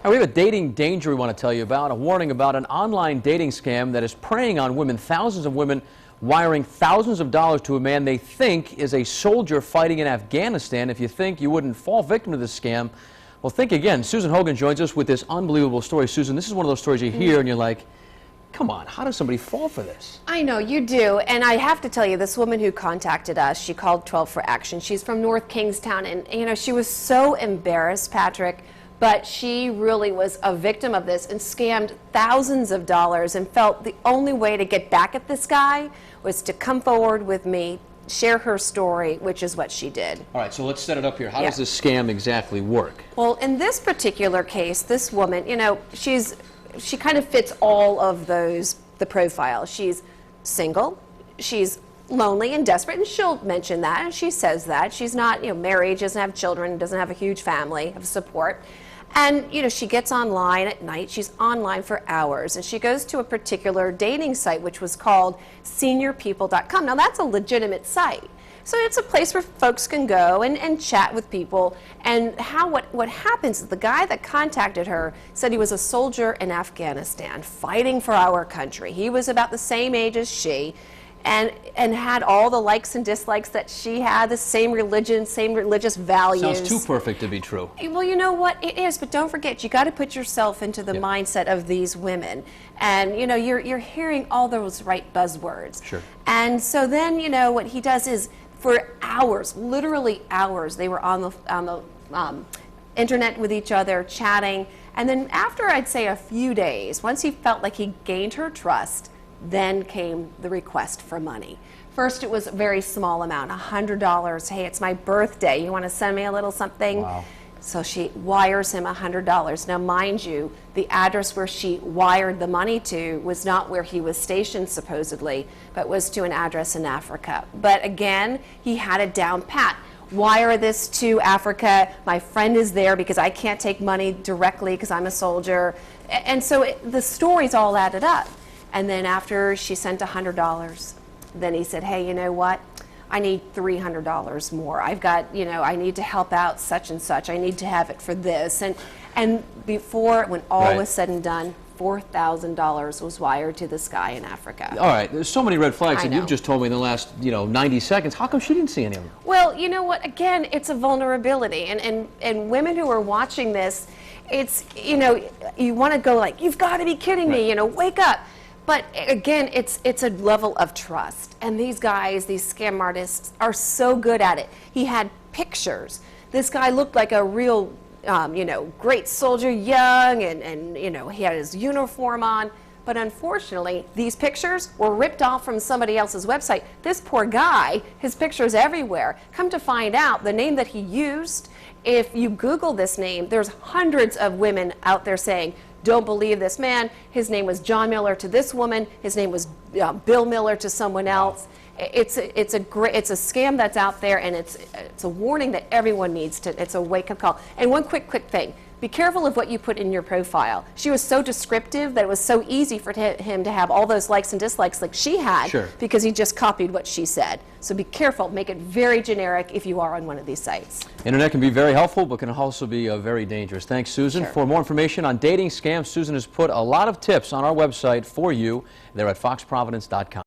Now, we have a dating danger we want to tell you about, a warning about an online dating scam that is preying on women. Thousands of women wiring thousands of dollars to a man they think is a soldier fighting in Afghanistan. If you think you wouldn't fall victim to this scam, well, think again. Susan Hogan joins us with this unbelievable story. Susan, this is one of those stories you hear and you're like, come on, how does somebody fall for this? I know, you do. And I have to tell you, this woman who contacted us, she called 12 for Action. She's from North Kingstown, and you know, she was so embarrassed, Patrick, but she really was a victim of this and scammed thousands of dollars and felt the only way to get back at this guy was to come forward with me, share her story, which is what she did. All right, so let's set it up here. How does this scam exactly work? Well, in this particular case, this woman, you know, she kind of fits all of those, the profile. She's single, she's lonely and desperate, and she'll mention that, and she says that. She's not, you know, married, she doesn't have children, doesn't have a huge family of support. And, you know, she gets online at night, she's online for hours, and she goes to a particular dating site, which was called seniorpeople.com. Now, that's a legitimate site. So it's a place where folks can go and chat with people. And what happens is the guy that contacted her said he was a soldier in Afghanistan fighting for our country. He was about the same age as she and had all the likes and dislikes that she had, the same religion, same religious values. Sounds too perfect to be true. Well, you know what? It is, but don't forget, you got to put yourself into the mindset of these women. And, you know, you're hearing all those right buzzwords. Sure. And so then, you know, what he does is, for hours, literally hours, they were on the internet with each other, chatting. And then after, I'd say, a few days, once he felt like he gained her trust, then came the request for money. First, it was a very small amount, $100. Hey, it's my birthday. You want to send me a little something? Wow. So she wires him $100. Now, mind you, the address where she wired the money to was not where he was stationed, supposedly, but was to an address in Africa. But again, he had it down pat. Wire this to Africa. My friend is there because I can't take money directly because I'm a soldier. And so the stories all added up. And then after she sent $100, then he said, hey, you know what? I need $300 more. I've got, you know, I need to help out such and such. I need to have it for this. And before, when all was said and done, $4,000 was wired to this guy in Africa. All right, there's so many red flags, and you've just told me in the last, 90 seconds. How come she didn't see any of them? Well, you know what? Again, it's a vulnerability, and women who are watching this, it's, you know, you want to go like, you've got to be kidding me, you know, wake up. But again, it's a level of trust. And these guys, these scam artists, are so good at it. He had pictures. This guy looked like a real, you know, great soldier, young, and, you know, he had his uniform on. But unfortunately, these pictures were ripped off from somebody else's website. This poor guy, his picture's everywhere. Come to find out, the name that he used, if you Google this name, there's hundreds of women out there saying, don't believe this man. His name was John Miller to this woman. His name was Bill Miller to someone else. It's a scam that's out there, and it's a warning that everyone needs to. It's a wake-up call. And one quick thing: be careful of what you put in your profile. She was so descriptive that it was so easy for him to have all those likes and dislikes like she had, because he just copied what she said. So be careful. Make it very generic if you are on one of these sites. Internet can be very helpful, but can also be very dangerous. Thanks, Susan. For more information on dating scams, Susan has put a lot of tips on our website for you. They're at foxprovidence.com.